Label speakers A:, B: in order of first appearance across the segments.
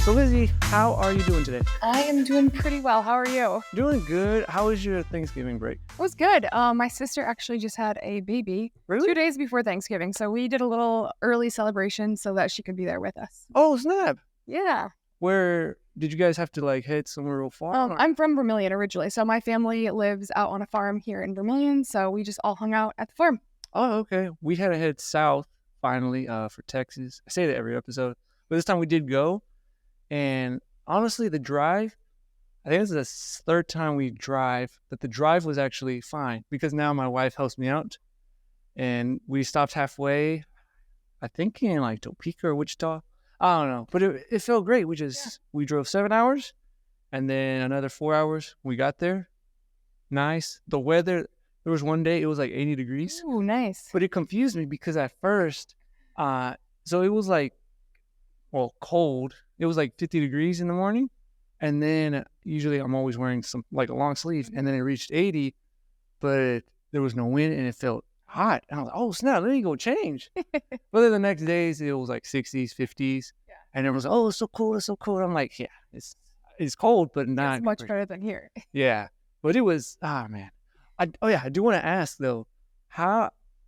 A: So Lizzy, how are you doing today?
B: I am doing pretty well. How are you?
A: Doing good. How was your Thanksgiving break?
B: It was good. My sister actually just had a baby
A: Really?
B: 2 days before Thanksgiving, so we did a little early celebration so that she could be there with us.
A: Oh, snap.
B: Yeah.
A: Where did you guys have to like head somewhere real far? or-
B: I'm from Vermillion originally, so my family lives out on a farm here in Vermillion, so we just all hung out at the farm.
A: Oh, okay. We had to head south finally for Texas. I say that every episode, but this time we did go. And honestly, the drive, I think this is the third time we drive, but the drive was actually fine because now my wife helps me out. And we stopped halfway, I think in like Topeka or Wichita. I don't know, but it felt great. We drove 7 hours and then another 4 hours. We got there. Nice. The weather, there was one day it was like 80 degrees,
B: Ooh, nice.
A: but it confused me because at first, so it was like, well, cold. It was like 50 degrees in the morning. And then usually I'm always wearing some like a long sleeve. And then it reached 80, but there was no wind and it felt hot. And I was like, oh, snap, let me go change. But then the next days it was like 60s, 50s.
B: Yeah.
A: And everyone was like, oh, it's so cool. It's so cool. I'm like, yeah, it's cold, but not
B: It's much better than here.
A: Yeah. But it was, man. I do want to ask though,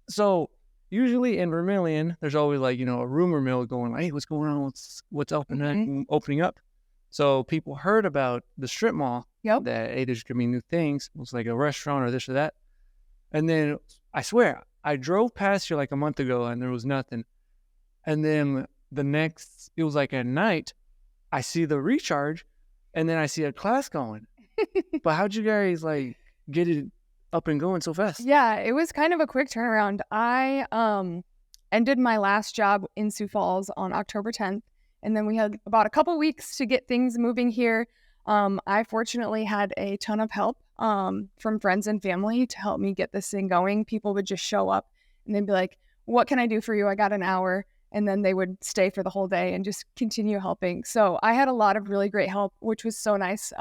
A: so usually in Vermillion, there's always like, a rumor mill going like, hey, what's going on? What's opening up? So people heard about the strip mall
B: Yep.
A: that, hey, there's going to be new things. It was like a restaurant or this or that. And then I swear, I drove past here like a month ago and there was nothing. And then it was like at night, I see the recharge and then I see a class going. But how'd you guys like get it up and going so fast?
B: Yeah, it was kind of a quick turnaround. I ended my last job in Sioux Falls on October 10th, and then we had about a couple weeks to get things moving here. I fortunately had a ton of help from friends and family to help me get this thing going. People would just show up and they'd be like, what can I do for you? I got an hour. And then they would stay for the whole day and just continue helping. So I had a lot of really great help, which was so nice.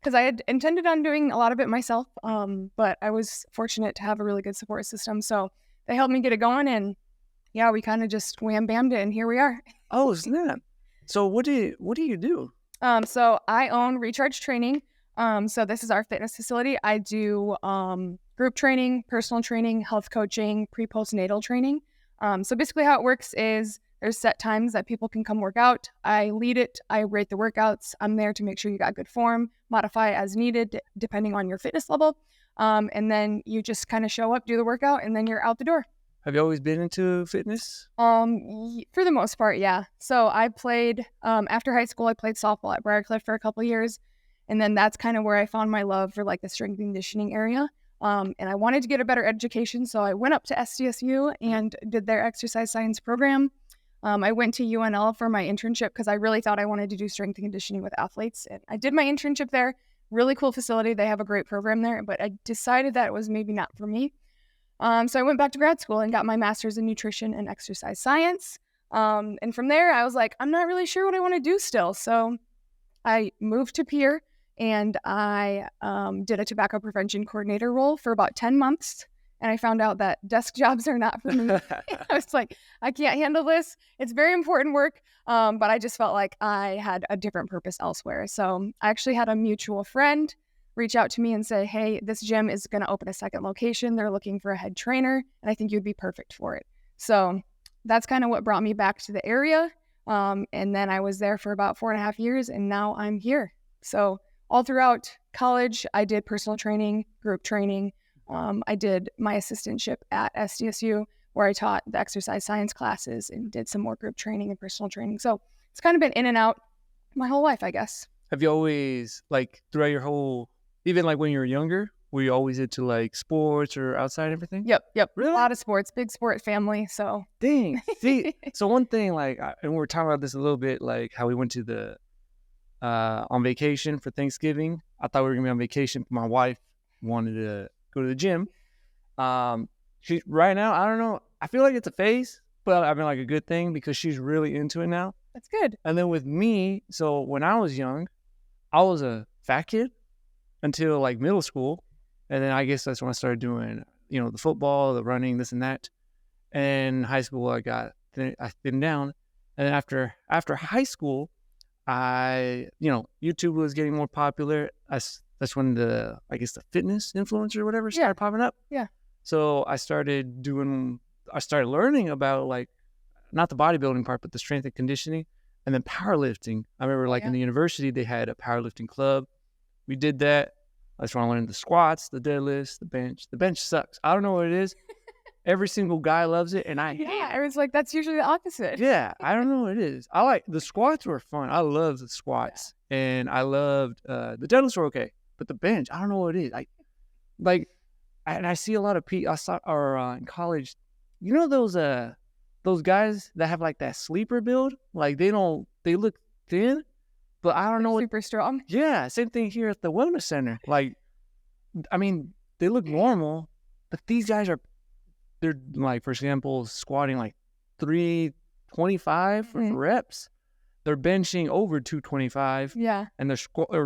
B: Because I had intended on doing a lot of it myself, but I was fortunate to have a really good support system. So they helped me get it going, and yeah, we kind of just wham-bammed it, and here we are.
A: Oh, snap. So what do you do?
B: So I own Recharge Training. So this is our fitness facility. I do group training, personal training, health coaching, pre-postnatal training. So basically how it works is there's set times that people can come work out. I lead it. I rate the workouts. I'm there to make sure you got good form, modify as needed depending on your fitness level. And then you just kind of show up, do the workout, and then you're out the door.
A: Have you always been into fitness?
B: For the most part, yeah. So I played, after high school, I played softball at Briarcliff for a couple years. And then that's kind of where I found my love for like the strength and conditioning area. And I wanted to get a better education. So I went up to SDSU and did their exercise science program. I went to UNL for my internship because I really thought I wanted to do strength and conditioning with athletes. And I did my internship there. Really cool facility. They have a great program there, but I decided that it was maybe not for me. So I went back to grad school and got my master's in nutrition and exercise science. And from there, I was like, I'm not really sure what I want to do still. So I moved to Pierre and I did a tobacco prevention coordinator role for about 10 months. And I found out that desk jobs are not for me. I was like, I can't handle this. It's very important work. But I just felt like I had a different purpose elsewhere. So I actually had a mutual friend reach out to me and say, hey, this gym is going to open a second location. They're looking for a head trainer, and I think you'd be perfect for it. So that's kind of what brought me back to the area. And then I was there for about 4.5 years, and now I'm here. So all throughout college, I did personal training, group training. I did my assistantship at SDSU where I taught the exercise science classes and did some more group training and personal training. So it's kind of been in and out my whole life, I guess.
A: Have you always, like, throughout your whole, even like when you were younger, were you always into like sports or outside everything?
B: Yep.
A: Really?
B: A lot of sports, big sport family. So
A: Dang. See, so one thing, like, and we were talking about this a little bit, like how we went to the, on vacation for Thanksgiving. I thought we were going to be on vacation, but my wife wanted to go to the gym. She right now, I don't know. I feel like it's a phase, but I mean like a good thing because she's really into it now.
B: that's good.
A: And then with me, so when I was young, I was a fat kid until like middle school. And then I guess that's when I started doing, the football, the running, this and that. And in high school, I thinned down. And then after high school, YouTube was getting more popular. That's when I guess the fitness influencer or whatever started popping up.
B: Yeah.
A: So I started learning about like, not the bodybuilding part, but the strength and conditioning, and then powerlifting. I remember like in the university, they had a powerlifting club. We did that. That's where I learned the squats, the deadlifts, the bench. The bench sucks. I don't know what it is. Every single guy loves it, and I hate it.
B: I was like, that's usually the opposite.
A: Yeah, I don't know what it is. I like the squats were fun. I love the squats, and I loved the deadlifts were okay, but the bench, I don't know what it is. I see a lot of people. I saw in college, you know those guys that have like that sleeper build. Like they look thin, but I don't know what.
B: Super strong.
A: Yeah, same thing here at the wellness center. Like, I mean, they look normal, but these guys they're like, for example, squatting like 325 for reps. They're benching over 225.
B: Yeah.
A: And they're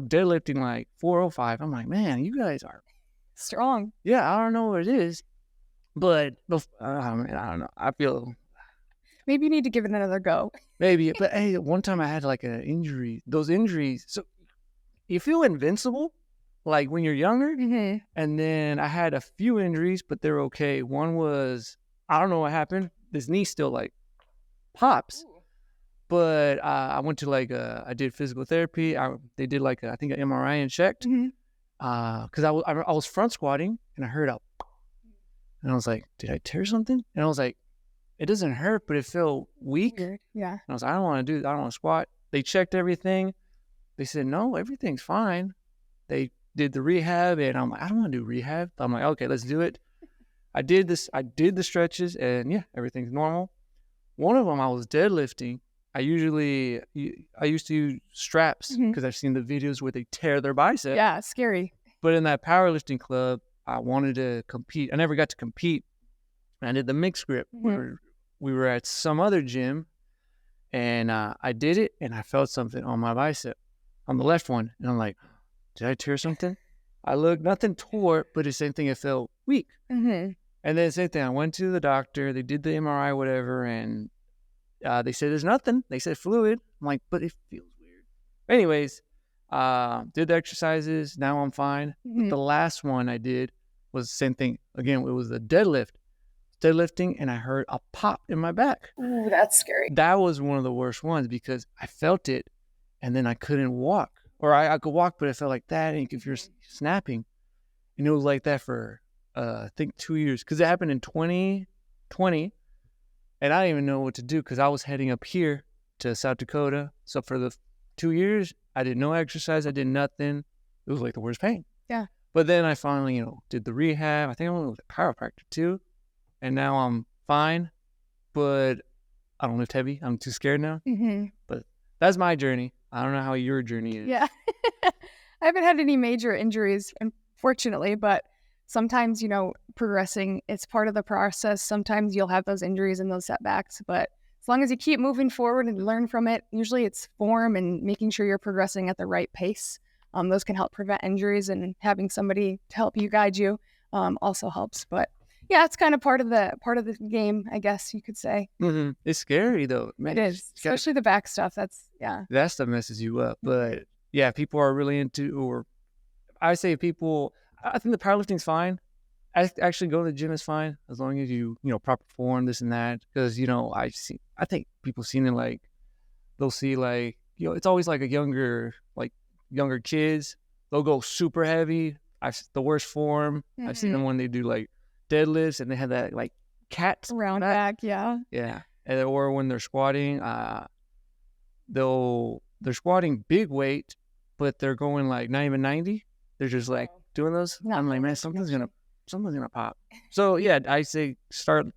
A: deadlifting like 405. I'm like, man, you guys are
B: strong.
A: Yeah, I don't know what it is, but I don't know. I feel
B: maybe you need to give it another go.
A: Maybe, but hey, one time I had like an injury. Those injuries, so you feel invincible, like when you're younger.
B: Mm-hmm.
A: And then I had a few injuries, but they're okay. One was, I don't know what happened. This knee still like pops. Ooh. But I went to I did physical therapy. They did I think an MRI and checked. Because I was front squatting and I heard and I was like, did I tear something? And I was like, it doesn't hurt, but it felt weak.
B: Weird. Yeah.
A: And I was like, I don't want to squat. They checked everything. They said, no, everything's fine. They did the rehab, and I'm like, I don't want to do rehab. I'm like, okay, let's do it. I did the stretches, and yeah, everything's normal. One of them, I was deadlifting. I used to use straps because I've seen the videos where they tear their bicep.
B: Yeah, scary.
A: But in that powerlifting club, I wanted to compete. I never got to compete. I did the mixed grip. We were at some other gym, and I did it, and I felt something on my bicep, on the left one. And I'm like, did I tear something? I looked, nothing tore, but the same thing, it felt weak. And then same thing, I went to the doctor. They did the MRI, whatever, and they said there's nothing. They said fluid. I'm like, but it feels weird. Anyways, did the exercises. Now I'm fine. But the last one I did was the same thing. Again, it was the deadlifting, and I heard a pop in my back.
B: Ooh, that's scary.
A: That was one of the worst ones because I felt it, and then I couldn't walk. Or I could walk, but it felt like that, and if you're snapping. And it was like that for, I think 2 years. Because it happened in 2020, and I didn't even know what to do because I was heading up here to South Dakota. So for the 2 years, I did no exercise. I did nothing. It was like the worst pain.
B: Yeah.
A: But then I finally, did the rehab. I think I went with a chiropractor too. And now I'm fine, but I don't lift heavy. I'm too scared now. But that's my journey. I don't know how your journey is.
B: Yeah. I haven't had any major injuries, unfortunately, but sometimes, progressing, it's part of the process. Sometimes you'll have those injuries and those setbacks, but as long as you keep moving forward and learn from it, usually it's form and making sure you're progressing at the right pace. Those can help prevent injuries, and having somebody to help you guide you also helps. But yeah, it's kind of part of the game, I guess you could say.
A: It's scary though, man.
B: It is, especially the back stuff. That
A: stuff messes you up. But yeah, people are really into, or I say people. I think the powerlifting's fine. Actually, go to the gym is fine as long as you proper form, this and that. Because I think people seen it they'll see it's always like a younger kids. They'll go super heavy. The worst form. I've seen them when they do deadlifts and they have that cat
B: round back. Yeah.
A: Or when they're squatting, they're squatting big weight, but they're going not even 90. They're just doing those. I'm like, man, something's gonna pop. So yeah, I say start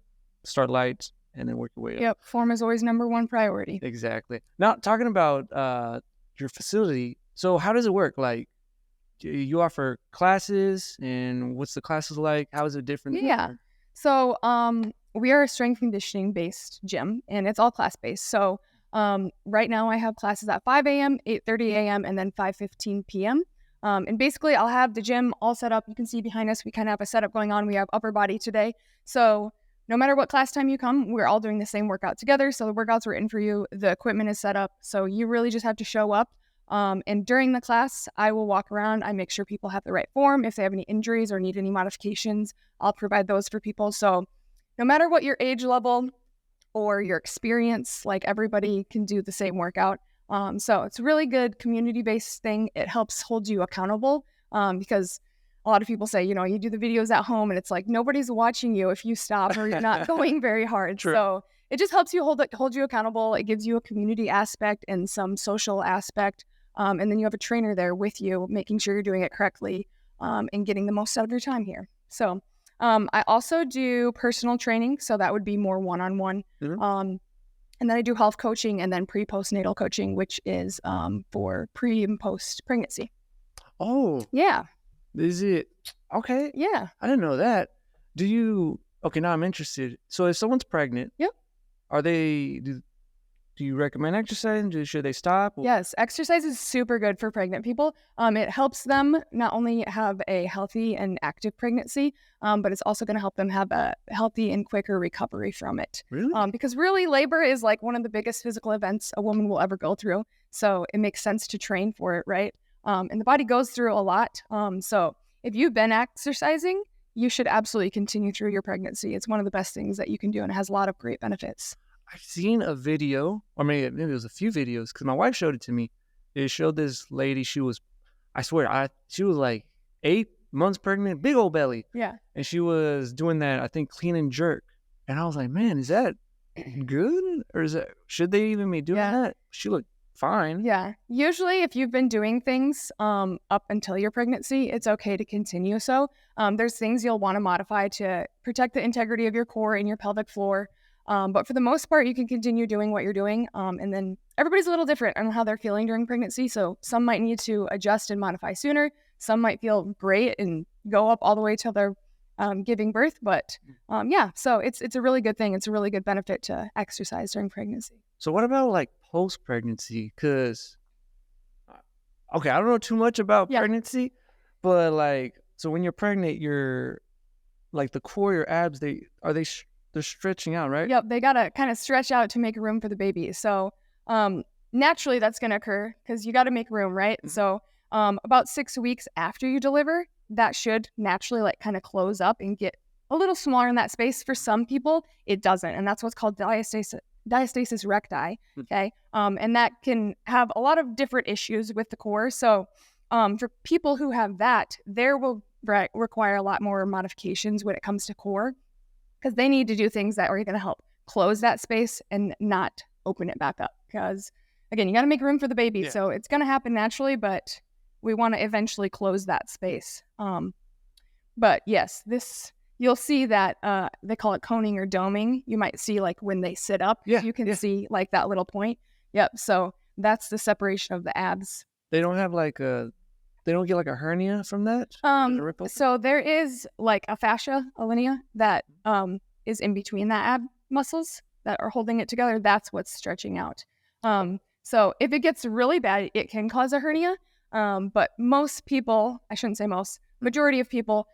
A: light and then work your way up.
B: Yep, form is always number one priority.
A: Exactly. Now talking about your facility, so how does it work? You offer classes, and what's the classes like? How is it different?
B: Yeah. So we are a strength conditioning based gym, and it's all class based. So right now I have classes at 5 a.m., 8:30 a.m., and then 5:15 p.m. And basically I'll have the gym all set up. You can see behind us, we kind of have a setup going on. We have upper body today. So no matter what class time you come, we're all doing the same workout together. So the workouts are in for you. The equipment is set up. So you really just have to show up. And during the class, I will walk around. I make sure people have the right form. If they have any injuries or need any modifications, I'll provide those for people. So no matter what your age level or your experience, like everybody can do the same workout. So it's a really good community-based thing. It helps hold you accountable because a lot of people say, you do the videos at home and it's like nobody's watching you if you stop or you're not going very hard.
A: True.
B: So it just helps you hold you accountable. It gives you a community aspect and some social aspect. And then you have a trainer there with you, making sure you're doing it correctly and getting the most out of your time here. So I also do personal training. So that would be more one-on-one.
A: Mhm.
B: And then I do health coaching and then pre-postnatal coaching, which is for pre and post pregnancy.
A: Oh,
B: Yeah.
A: is it? Okay.
B: Yeah.
A: I didn't know that. Okay, now I'm interested. So if someone's pregnant,
B: Yep.
A: do you recommend exercising? Should they stop?
B: Yes, exercise is super good for pregnant people. It helps them not only have a healthy and active pregnancy, but it's also going to help them have a healthy and quicker recovery from it.
A: Really?
B: Because really, labor is like one of the biggest physical events a woman will ever go through. So it makes sense to train for it, right? And the body goes through a lot. So if you've been exercising, you should absolutely continue through your pregnancy. It's one of the best things that you can do, and it has a lot of great benefits.
A: I've seen a video, or maybe it was a few videos, because my wife showed it to me. It showed this lady. She was like 8 months pregnant, big old belly.
B: Yeah.
A: And she was doing that, I think, clean and jerk. And I was like, man, is that good? Or should they even be doing that? She looked fine.
B: Yeah. Usually if you've been doing things up until your pregnancy, it's okay to continue. So there's things you'll want to modify to protect the integrity of your core and your pelvic floor. But for the most part, you can continue doing what you're doing. And then everybody's a little different on how they're feeling during pregnancy. So some might need to adjust and modify sooner. Some might feel great and go up all the way till they're giving birth. But so it's a really good thing. It's a really good benefit to exercise during pregnancy.
A: So what about like post-pregnancy? Because, okay, I don't know too much about pregnancy, but like, so when you're pregnant, you're like the core, your abs, they're stretching out, right?
B: Yep, they gotta kind of stretch out to make room for the baby. So naturally that's gonna occur because you gotta make room, right?
A: Mm-hmm.
B: So about 6 weeks after you deliver, that should naturally like kind of close up and get a little smaller in that space. For some people, it doesn't. And that's what's called diastasis recti, okay? And that can have a lot of different issues with the core. So for people who have that, there will require a lot more modifications when it comes to core, because they need to do things that are going to help close that space and not open it back up. Because, again, you got to make room for the baby. Yeah. So it's going to happen naturally, but we want to eventually close that space. But yes, you'll see that they call it coning or doming. You might see like when they sit up, you can see like that little point. Yep. So that's the separation of the abs.
A: They don't have they don't get like a hernia from that?
B: So there is like a fascia, a linea that is in between that ab muscles that are holding it together. That's what's stretching out. So if it gets really bad, it can cause a hernia. But most people, I shouldn't say most, majority of people,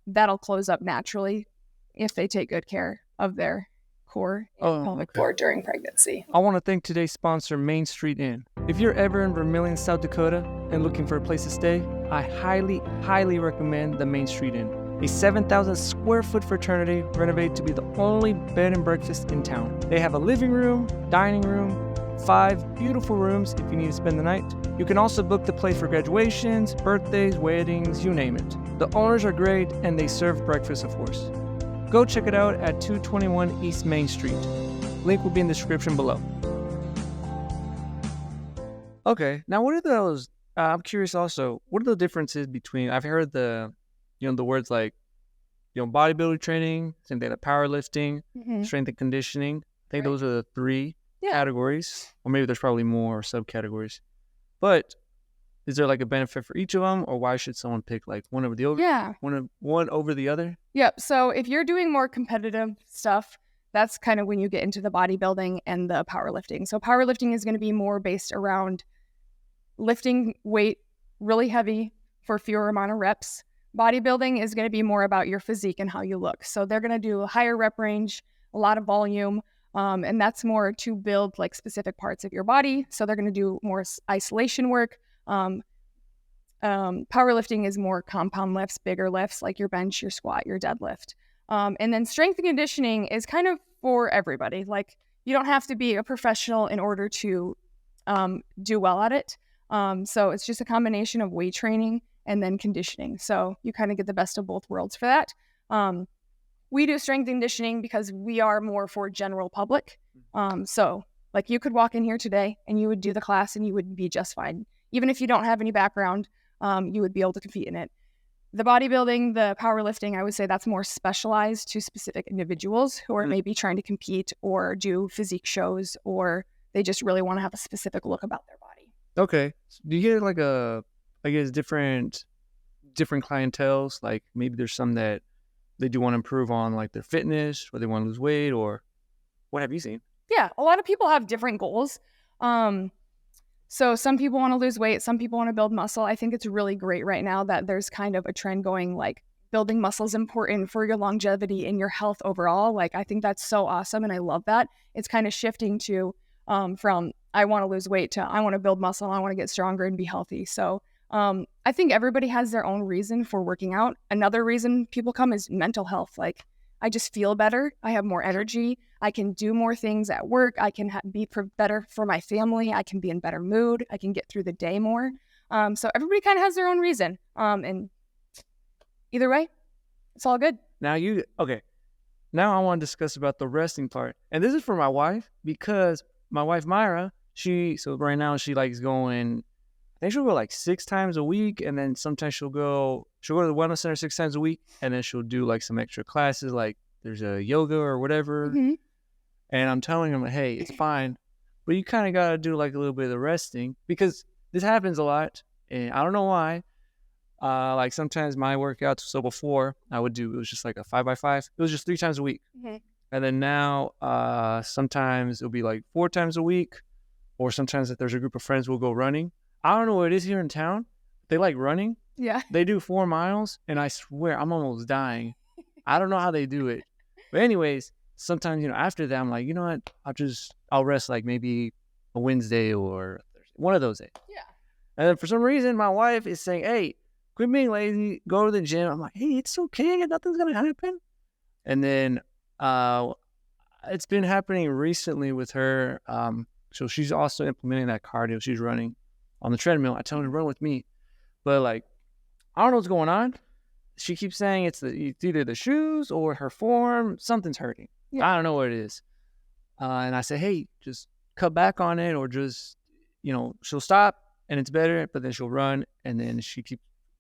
B: that'll close up naturally if they take good care of their core and pelvic floor during pregnancy.
A: I want to thank today's sponsor, Main Street Inn. If you're ever in Vermillion, South Dakota and looking for a place to stay, I highly, highly recommend the Main Street Inn. A 7,000 square foot fraternity renovated to be the only bed and breakfast in town. They have a living room, dining room, 5 beautiful rooms if you need to spend the night. You can also book the place for graduations, birthdays, weddings, you name it. The owners are great and they serve breakfast, of course. Go check it out at 221 East Main Street. Link will be in the description below. Okay, now what are those? I'm curious also, what are the differences between, I've heard the words like, bodybuilding training, same thing like powerlifting, strength and conditioning. I think those are the 3 categories, or maybe there's probably more subcategories. But is there like a benefit for each of them, or why should someone pick like one over the other?
B: Yeah.
A: One over the other?
B: Yep. So if you're doing more competitive stuff, that's kind of when you get into the bodybuilding and the powerlifting. So powerlifting is going to be more based around lifting weight really heavy for fewer amount of reps. Bodybuilding is going to be more about your physique and how you look. So they're going to do a higher rep range, a lot of volume, and that's more to build like specific parts of your body. So they're going to do more isolation work. Powerlifting is more compound lifts, bigger lifts like your bench, your squat, your deadlift. And then strength and conditioning is kind of for everybody. Like you don't have to be a professional in order to do well at it. So it's just a combination of weight training and then conditioning. So you kind of get the best of both worlds for that. We do strength and conditioning because we are more for general public. So like you could walk in here today and you would do the class and you would be just fine. Even if you don't have any background, you would be able to compete in it. The bodybuilding, the powerlifting, I would say that's more specialized to specific individuals who are maybe trying to compete or do physique shows, or they just really want to have a specific look about their body.
A: Okay. So do you get like I guess different clienteles? Like maybe there's some that they do want to improve on like their fitness, or they want to lose weight, or what have you seen?
B: Yeah, a lot of people have different goals. So some people want to lose weight, some people want to build muscle. I think it's really great right now that there's kind of a trend going like building muscle is important for your longevity and your health overall. Like I think that's so awesome and I love that. It's kind of shifting to from I want to lose weight to I want to build muscle, I want to get stronger and be healthy. So I think everybody has their own reason for working out. Another reason people come is mental health. Like I just feel better. I have more energy. I can do more things at work. I can be better for my family. I can be in better mood. I can get through the day more. So everybody kind of has their own reason. And either way, it's all good.
A: Now Now I want to discuss about the resting part. And this is for my wife, because my wife Myra, so right now she likes going, I think she'll go like 6 times a week, and then sometimes she'll go to the wellness center 6 times a week, and then she'll do like some extra classes, like there's a yoga or whatever.
B: Mm-hmm.
A: And I'm telling him, hey, it's fine, but you kind of got to do like a little bit of resting, because this happens a lot, and I don't know why. Like sometimes my workouts, so before it was just like a 5x5. It was just 3 times a week.
B: Mm-hmm.
A: And then now, sometimes it'll be like 4 times a week, or sometimes if there's a group of friends, we'll go running. I don't know what it is here in town. They like running.
B: Yeah.
A: They do 4 miles, and I swear I'm almost dying. I don't know how they do it. But anyways, sometimes, after that, I'm like, you know what? I'll rest like maybe a Wednesday or one of those days.
B: Yeah.
A: And then for some reason, my wife is saying, hey, quit being lazy, go to the gym. I'm like, hey, it's okay. Nothing's going to happen. And then it's been happening recently with her. So she's also implementing that cardio. She's running on the treadmill. I tell her to run with me. But like, I don't know what's going on. She keeps saying it's either the shoes or her form. Something's hurting. Yeah. I don't know what it is. And I say, hey, just cut back on it, or just, she'll stop and it's better, but then she'll run, and then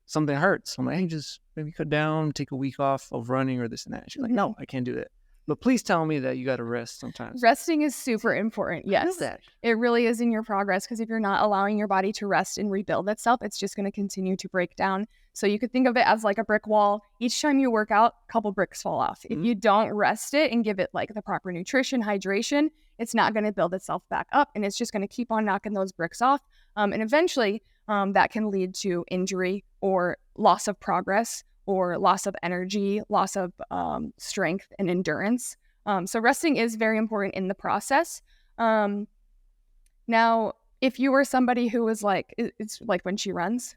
A: something hurts. I'm like, hey, just maybe cut down, take a week off of running or this and that. She's like, no, I can't do that. But please tell me that you got to rest sometimes.
B: Resting is super important. Yes,
A: I know that. It
B: really is in your progress, because if you're not allowing your body to rest and rebuild itself, it's just going to continue to break down. So you could think of it as like a brick wall. Each time you work out, a couple bricks fall off. Mm-hmm. If you don't rest it and give it like the proper nutrition, hydration, it's not going to build itself back up, and it's just going to keep on knocking those bricks off. And eventually that can lead to injury or loss of progress, or loss of energy, loss of strength and endurance. So resting is very important in the process. Now, if you were somebody who was like, it's like when she runs.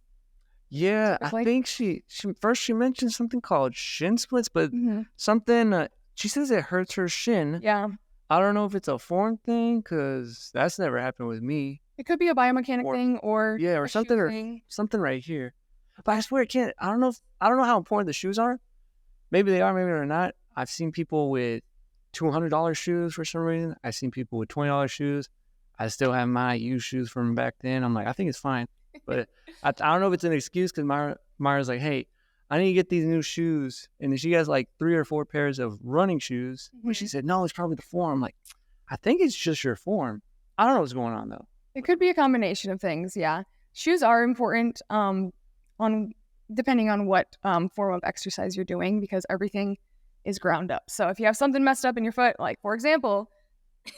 A: Yeah, typically? I think she mentioned something called shin splints, but something, she says it hurts her shin.
B: Yeah.
A: I don't know if it's a form thing, because that's never happened with me.
B: It could be a biomechanic thing, or
A: something right here. But I swear it can't. I don't know how important the shoes are. Maybe they are, maybe they're not. I've seen people with $200 shoes for some reason. I've seen people with $20 shoes. I still have my used shoes from back then. I'm like, I think it's fine. But I don't know if it's an excuse, because Myra's like, hey, I need to get these new shoes. And then she has like 3 or 4 pairs of running shoes. Mm-hmm. She said, no, it's probably the form. I'm like, I think it's just your form. I don't know what's going on, though.
B: It could be a combination of things, yeah. Shoes are important depending on what form of exercise you're doing, because everything is ground up. So if you have something messed up in your foot, like for example,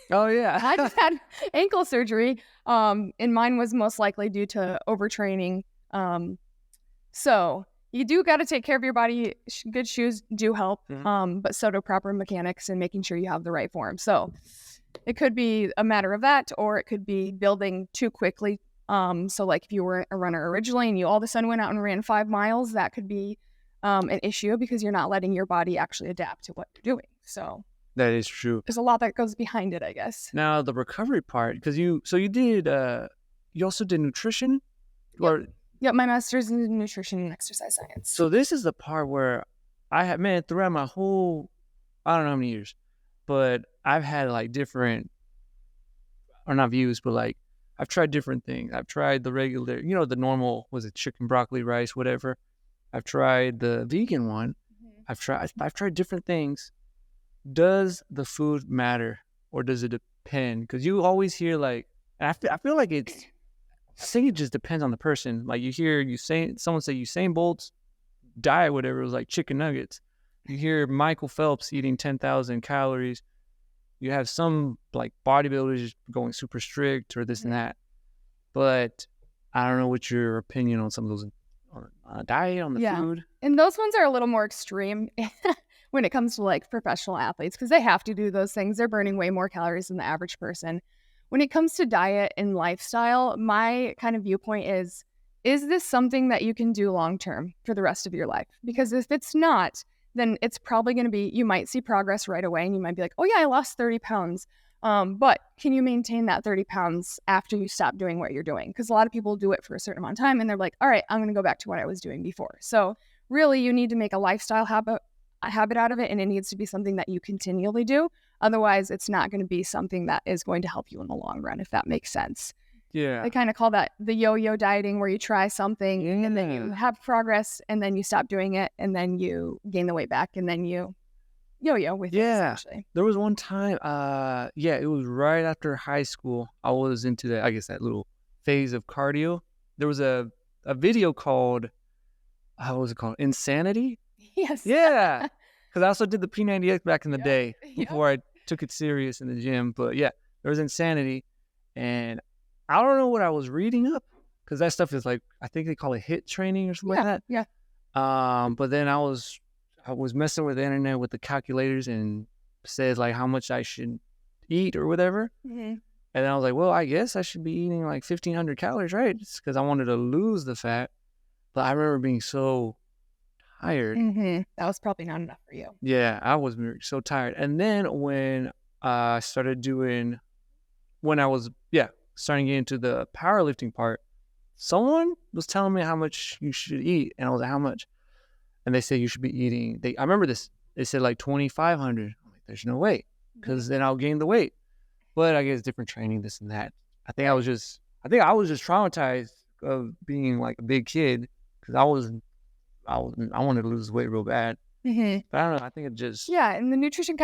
A: oh yeah,
B: I just had ankle surgery, and mine was most likely due to overtraining. So You do got to take care of your body. Good shoes do help,
A: Mhm.
B: but so do proper mechanics and making sure you have the right form. So it could be a matter of that, or it could be building too quickly. So like if you were a runner originally and you all of a sudden went out and ran 5 miles, that could be an issue because you're not letting your body actually adapt to what you're doing. So
A: That is true.
B: there's a lot that goes behind it, I guess.
A: Now the recovery part, because you also did nutrition,
B: Yep.
A: or
B: Yep, my master's in nutrition and exercise science.
A: so this is the part where I had, man, throughout my whole, I don't know how many years, but I've had like different, or not views, but like I've tried different things. I've tried the regular, the normal, was it chicken, broccoli, rice, whatever. I've tried the vegan one. I've tried different things. Does the food matter, or does it depend? Because you always hear like, and I feel like I think it just depends on the person. Like you hear someone say Usain Bolt's diet, whatever, it was like chicken nuggets. You hear Michael Phelps eating 10,000 calories. You have some like bodybuilders going super strict or this and that. But I don't know what your opinion on some of those, on diet, on the food.
B: And those ones are a little more extreme when it comes to like professional athletes because they have to do those things. They're burning way more calories than the average person. When it comes to diet and lifestyle, my kind of viewpoint is this something that you can do long term for the rest of your life? Because if it's not, then it's probably going to be, you might see progress right away and you might be like, oh yeah, I lost 30 pounds. But can you maintain that 30 pounds after you stop doing what you're doing? Because a lot of people do it for a certain amount of time and they're like, all right, I'm going to go back to what I was doing before. So really, you need to make a lifestyle habit out of it, and it needs to be something that you continually do. Otherwise, it's not going to be something that is going to help you in the long run, if that makes sense.
A: Yeah.
B: I kind of call that the yo-yo dieting, where you try something and then you have progress and then you stop doing it and then you gain the weight back and then you yo-yo with it, essentially.
A: There was one time, it was right after high school. I was into that, I guess, that little phase of cardio. There was a video called, what was it called? Insanity?
B: Yes.
A: Yeah. Because I also did the P90X back in the day before I took it serious in the gym. But yeah, there was Insanity. And I don't know what I was reading up, because that stuff is like, I think they call it HIIT training or something like that.
B: Yeah.
A: But then I was messing with the internet with the calculators and said like how much I should eat or whatever.
B: Mm-hmm.
A: And then I was like, well, I guess I should be eating like 1,500 calories, right? Because I wanted to lose the fat. But I remember being so tired.
B: Mm-hmm. That was probably not enough for you.
A: Yeah, I was so tired. And then when I started starting to get into the powerlifting part, someone was telling me how much you should eat. And I was like, how much? And they said you should be eating. I remember this. They said like 2,500. I'm like, there's no way, because then I'll gain the weight. But I guess different training, this and that. I think I was just traumatized of being like a big kid, because I wanted to lose weight real bad.
B: Mm-hmm.
A: But I don't know. I think it just
B: and the nutrition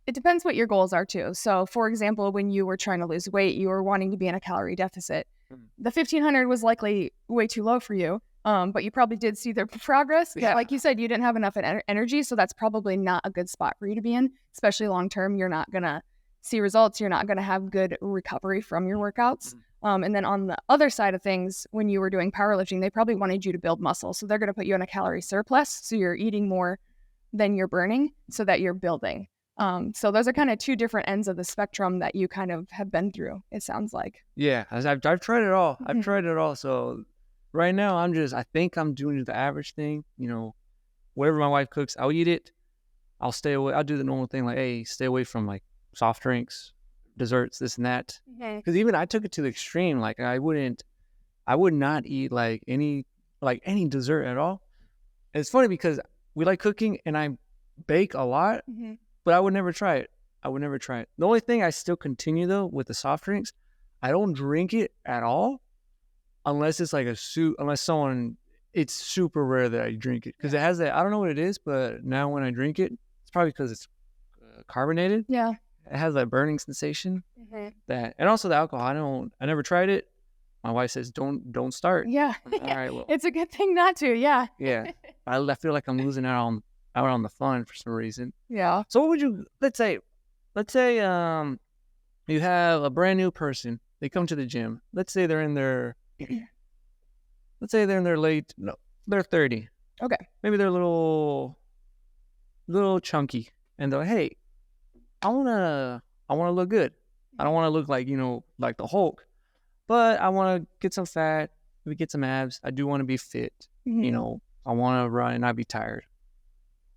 B: it depends what your goals are too. So, for example, when you were trying to lose weight, you were wanting to be in a calorie deficit. The 1,500 was likely way too low for you. But you probably did see their progress.
A: Yeah.
B: Like you said, you didn't have enough energy, so that's probably not a good spot for you to be in, especially long term. You're not going to see results. You're not going to have good recovery from your workouts. And then on the other side of things, when you were doing powerlifting, they probably wanted you to build muscle. So they're going to put you in a calorie surplus. So you're eating more than you're burning so that you're building. So those are kind of two different ends of the spectrum that you kind of have been through, it sounds like.
A: Yeah, I've tried it all. I've tried it all. So right now, I think I'm doing the average thing. Whatever my wife cooks, I'll eat it. I'll stay away. I'll do the normal thing, like, hey, stay away from like soft drinks, desserts, this and that. Because even I took it to the extreme. Like I would not eat like any dessert at all. And it's funny because we like cooking and I bake a lot, but I would never try it. The only thing I still continue though with the soft drinks, I don't drink it at all. Unless it's like it's super rare that I drink it, because it has that, I don't know what it is, but now when I drink it, it's probably because it's carbonated.
B: Yeah.
A: It has that burning sensation and also the alcohol. I never tried it. My wife says, don't start.
B: Yeah.
A: All right. Well,
B: it's a good thing not to. Yeah.
A: Yeah. I feel like I'm losing out on the fun for some reason.
B: Yeah.
A: So what would you, let's say you have a brand new person. They come to the gym. Let's say they're in their they're 30.
B: Okay.
A: Maybe they're a little chunky, and they're, hey, I wanna look good. I don't want to look like, like the Hulk, but I want to get some fat, maybe get some abs. I do want to be fit.
B: Mhm.
A: I want to run and not be tired.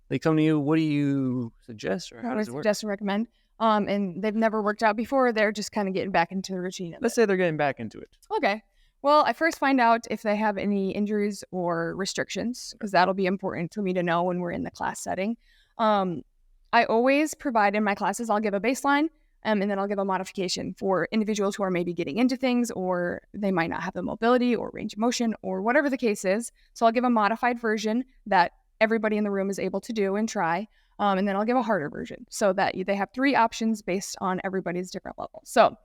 A: They come to you. What do you suggest, or
B: I
A: how
B: would
A: does it work?
B: suggest and recommend. And they've never worked out before. They're just kind of getting back into the routine of
A: Let's
B: it.
A: say they're getting back into it.
B: Okay. Well, I first find out if they have any injuries or restrictions, because that'll be important for me to know when we're in the class setting. I always provide in my classes, I'll give a baseline, and then I'll give a modification for individuals who are maybe getting into things, or they might not have the mobility or range of motion or whatever the case is. So I'll give a modified version that everybody in the room is able to do and try. And then I'll give a harder version so that they have 3 options based on everybody's different level. So,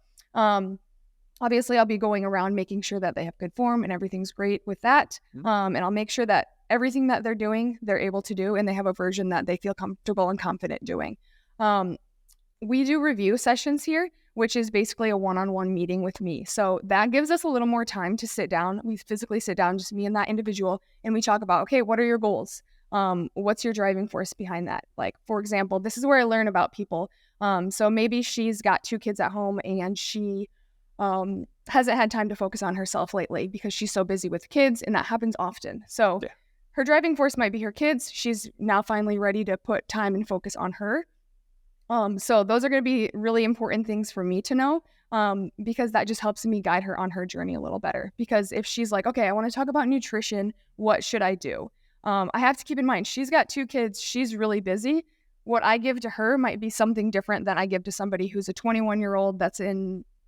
B: obviously, I'll be going around making sure that they have good form and everything's great with that. And I'll make sure that everything that they're doing, they're able to do, and they have a version that they feel comfortable and confident doing. We do review sessions here, which is basically a one-on-one meeting with me. So that gives us a little more time to sit down. We physically sit down, just me and that individual, and we talk about, okay, what are your goals? What's your driving force behind that? Like, for example, this is where I learn about people. So maybe she's got 2 kids at home and she hasn't had time to focus on herself lately because she's so busy with kids, and that happens often. So her driving force might be her kids. She's now finally ready to put time and focus on her. So those are going to be really important things for me to know, because that just helps me guide her on her journey a little better. Because if she's like, okay, I want to talk about nutrition, what should I do? I have to keep in mind, she's got 2 kids. She's really busy. What I give to her might be something different than I give to somebody who's a 21-year-old that's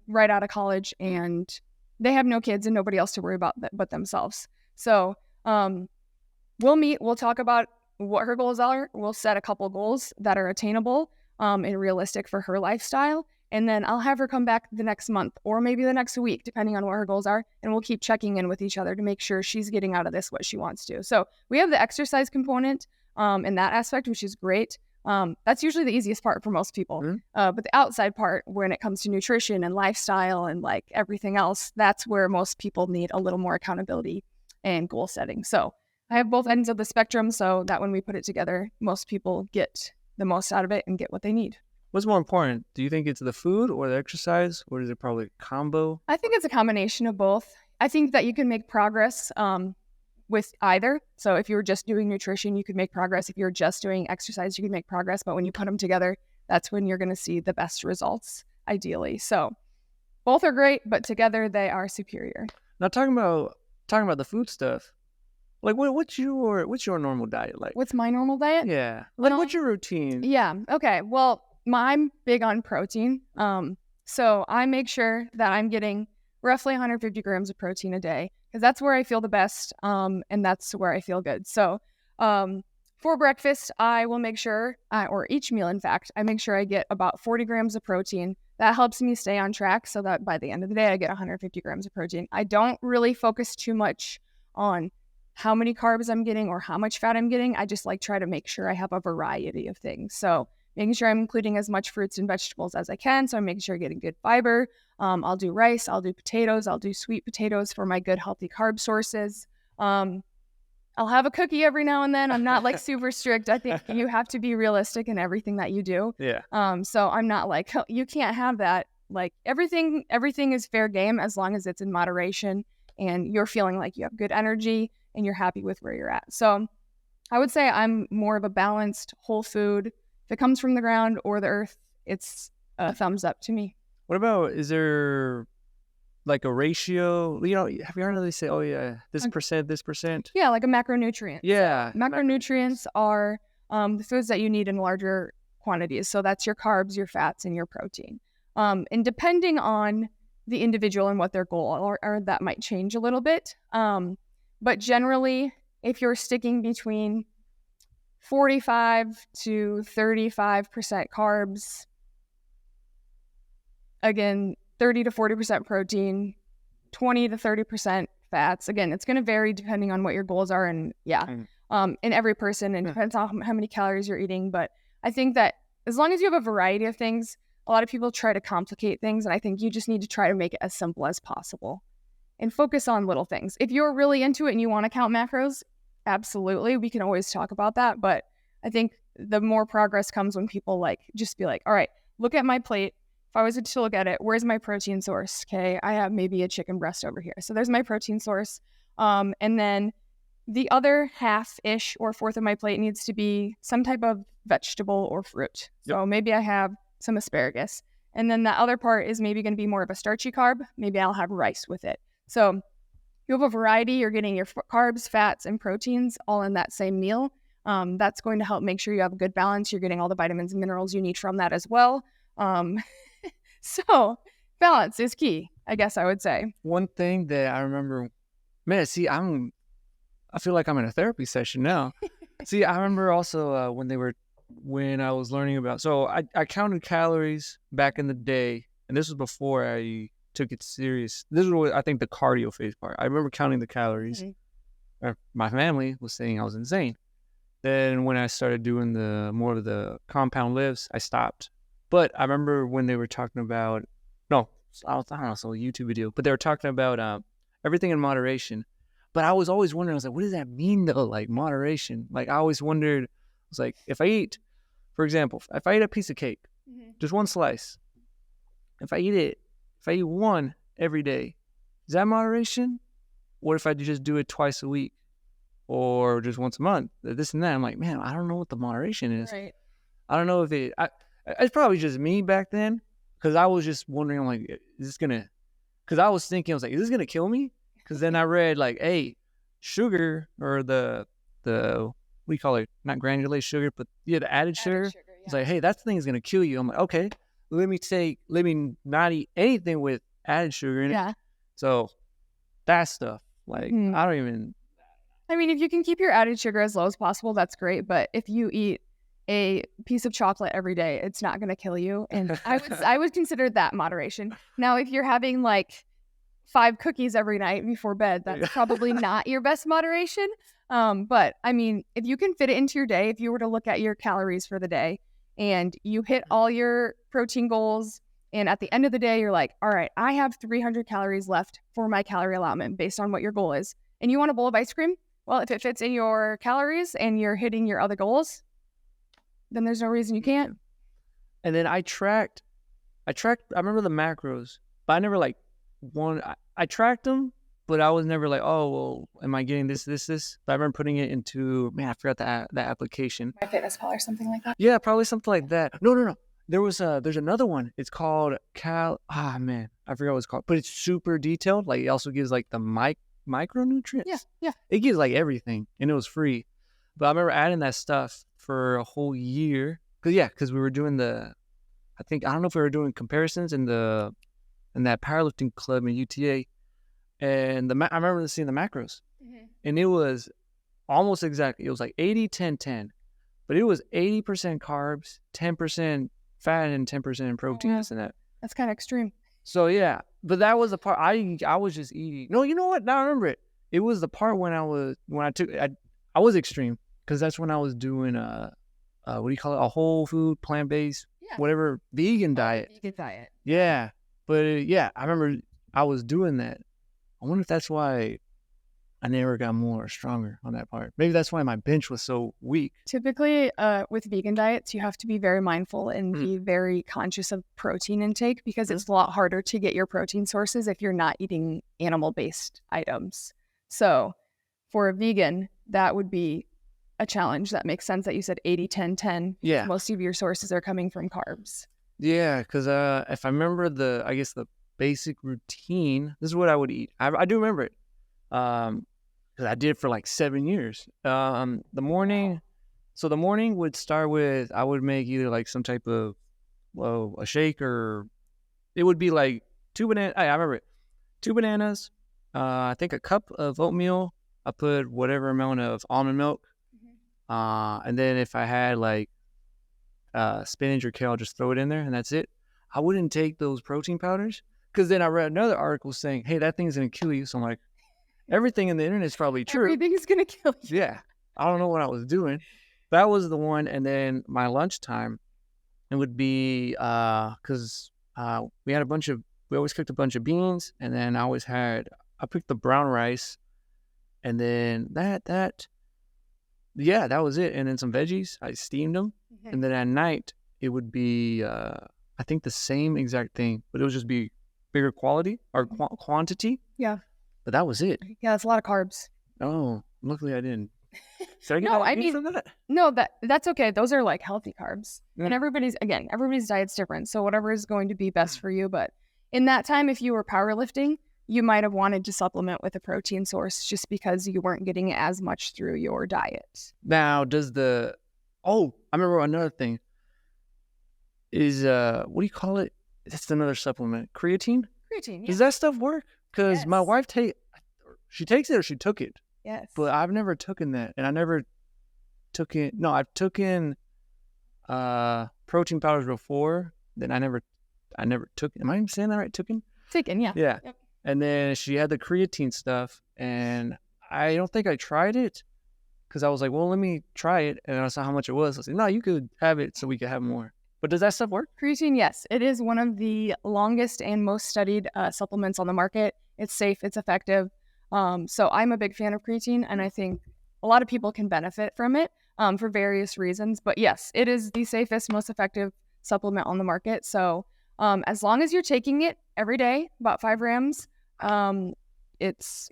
B: right out of college and they have no kids and nobody else to worry about but themselves. So we'll meet, we'll talk about what her goals are. We'll set a couple goals that are attainable and realistic for her lifestyle. And then I'll have her come back the next month or maybe the next week, depending on what her goals are. And we'll keep checking in with each other to make sure she's getting out of this what she wants to. So we have the exercise component in that aspect, which is great. That's usually the easiest part for most people. But the outside part, when it comes to nutrition and lifestyle and like everything else, that's where most people need a little more accountability and goal setting. So I have both ends of the spectrum so that when we put it together, most people get the most out of it and get what they need.
A: What's more important? Do you think it's the food or the exercise, or is it probably a combo?
B: I think it's a combination of both. I think that you can make progress with either. So if you're just doing nutrition, you could make progress. If you're just doing exercise, you can make progress. But when you put them together, that's when you're going to see the best results, ideally. So both are great, but together they are superior.
A: Now talking about the food stuff, like what's your normal diet like?
B: What's my normal diet?
A: Yeah, like what's your routine?
B: Yeah. Okay. Well, I'm big on protein. So I make sure that I'm getting roughly 150 grams of protein a day, because that's where I feel the best, and that's where I feel good. So for breakfast, I will make sure, or each meal, in fact, I make sure I get about 40 grams of protein. That helps me stay on track so that by the end of the day, I get 150 grams of protein. I don't really focus too much on how many carbs I'm getting or how much fat I'm getting. I just try to make sure I have a variety of things. So making sure I'm including as much fruits and vegetables as I can. So I'm making sure I'm getting good fiber. I'll do rice, I'll do potatoes, I'll do sweet potatoes for my good healthy carb sources. I'll have a cookie every now and then. I'm not super strict. I think you have to be realistic in everything that you do.
A: Yeah.
B: So I'm not oh, you can't have that. Everything is fair game as long as it's in moderation and you're feeling like you have good energy and you're happy with where you're at. So I would say I'm more of a balanced whole food. If it comes from the ground or the earth, it's a thumbs up to me.
A: What about, is there like a ratio? Have you heard of they say, oh yeah, this percent?
B: Yeah, like a macronutrient.
A: Yeah.
B: Macronutrients are the foods that you need in larger quantities. So that's your carbs, your fats, and your protein. And depending on the individual and what their goal are, that might change a little bit. But generally, if you're sticking between 45 to 35% carbs, again, 30 to 40% protein, 20 to 30% fats. Again, it's going to vary depending on what your goals are. And in every person, and depends on how many calories you're eating. But I think that as long as you have a variety of things, a lot of people try to complicate things. And I think you just need to try to make it as simple as possible and focus on little things. If you're really into it and you want to count macros, absolutely. We can always talk about that. But I think the more progress comes when people like just be like, all right, look at my plate. If I was to look at it, where's my protein source? Okay, I have maybe a chicken breast over here. So there's my protein source. And then the other half-ish or fourth of my plate needs to be some type of vegetable or fruit.
A: Yep.
B: So maybe I have some asparagus. And then the other part is maybe going to be more of a starchy carb. Maybe I'll have rice with it. So you have a variety. You're getting your carbs, fats, and proteins all in that same meal. That's going to help make sure you have a good balance. You're getting all the vitamins and minerals you need from that as well. So balance is key, I guess I would say.
A: One thing that I remember, man, see, I feel like I'm in a therapy session now. See, I remember also when I was learning about, so I counted calories back in the day, and this was before I took it serious. This was, I think, the cardio phase part. I remember counting the calories. My family was saying I was insane. Then when I started doing more of the compound lifts, I stopped. But I remember when they were talking about, no, I don't know, so a YouTube video, but they were talking about everything in moderation. But I was always wondering, I was like, what does that mean though? Like moderation. Like I always wondered, I was like, if I eat, for example, if I eat a piece of cake, just one slice, if I eat one every day, is that moderation? What if I just do it twice a week or just once a month? This and that. I'm like, man, I don't know what the moderation is.
B: Right.
A: I don't know if it's probably just me back then, because I was just wondering, I'm like, is this gonna? Because I was thinking, I was like, is this gonna kill me? Because then I read like, hey, sugar or the what do you call it? Not granulated sugar, but yeah, the added sugar.
B: Yeah.
A: It's like, hey, that thing is gonna kill you. I'm like, okay, let me not eat anything with added sugar in it.
B: Yeah.
A: So that stuff, like, I don't even.
B: I mean, if you can keep your added sugar as low as possible, that's great. But if you eat a piece of chocolate every day, it's not going to kill you. And I would consider that moderation. Now, if you're having like 5 cookies every night before bed, that's probably not your best moderation. But I mean, if you can fit it into your day, if you were to look at your calories for the day and you hit all your protein goals, and at the end of the day, you're like, all right, I have 300 calories left for my calorie allotment based on what your goal is. And you want a bowl of ice cream? Well, if it fits in your calories and you're hitting your other goals, then there's no reason you can't.
A: And then I remember the macros, but I never like I tracked them, but I was never like, oh, well, am I getting this? But I remember putting it into, man, I forgot that application.
B: MyFitnessPal or something like that?
A: Yeah, probably something like that. No. There's another one. It's called man, I forgot what it's called, but it's super detailed. Like it also gives like the micronutrients.
B: Yeah.
A: It gives like everything, and it was free. But I remember adding that stuff for a whole year. Because we were doing I don't know if we were doing comparisons in that powerlifting club in UTA. And I remember seeing the macros. And it was almost exactly, it was like 80-10-10. But it was 80% carbs, 10% fat, and 10% protein, this and that.
B: That's kind of extreme.
A: So yeah, but that was the part I was just eating. No, you know what? Now I remember it. It was the part when I was extreme, because that's when I was doing what do you call it? A whole food, plant-based, whatever, vegan diet.
B: Vegan diet.
A: Yeah, but I remember I was doing that. I wonder if that's why I never got more stronger on that part. Maybe that's why my bench was so weak.
B: Typically, with vegan diets, you have to be very mindful and be very conscious of protein intake, because it's a lot harder to get your protein sources if you're not eating animal-based items. So for a vegan, that would be a challenge. That makes sense that you said 80-10-10.
A: Yeah.
B: Most of your sources are coming from carbs.
A: Yeah, because if I remember the basic routine, this is what I would eat. I do remember it. Because I did it for like 7 years. The morning would start with, I would make either like some type of, a shake, or it would be like 2 bananas. I remember it. 2 bananas, I think a cup of oatmeal. I put whatever amount of almond milk. And then if I had like spinach or kale, I'll just throw it in there, and that's it. I wouldn't take those protein powders, because then I read another article saying, hey, that thing's going to kill you. So I'm like, everything in the internet is probably true.
B: Everything's going to kill you.
A: Yeah. I don't know what I was doing. That was the one. And then my lunchtime, it would be, because we always cooked a bunch of beans. And then I picked the brown rice. And then that Yeah, that was it. And then some veggies. I steamed them.
B: Mhm.
A: And then at night, it would be, I think, the same exact thing, but it would just be bigger quality or quantity.
B: Yeah.
A: But that was it.
B: Yeah, it's a lot of carbs.
A: Oh, luckily I didn't. Should I get
B: No, I
A: diabetes
B: mean,
A: from that?
B: no, that's okay. Those are like healthy carbs. And
A: Mm.
B: everybody's diet's different. So whatever is going to be best for you. But in that time, if you were powerlifting, you might have wanted to supplement with a protein source just because you weren't getting it as much through your diet.
A: Now, I remember another thing is, what do you call it? That's another supplement. Creatine?
B: Creatine,
A: Does that stuff work? Because my
B: Yes.
A: wife she takes it or she took it,
B: Yes.
A: but I've never taken that, and I never took it. No, I've taken protein powders before. Then I never took. Am I saying that right? Taken?
B: Taken, yeah.
A: Yeah.
B: Yep.
A: And then she had the creatine stuff, and I don't think I tried it because I was like, well, let me try it, and I saw how much it was. I said, no, you could have it so we could have more. But does that stuff work?
B: Creatine, yes. It is one of the longest and most studied supplements on the market. It's safe, it's effective. So I'm a big fan of creatine, and I think a lot of people can benefit from it for various reasons. But yes, it is the safest, most effective supplement on the market. So as long as you're taking it every day, about 5 grams, it's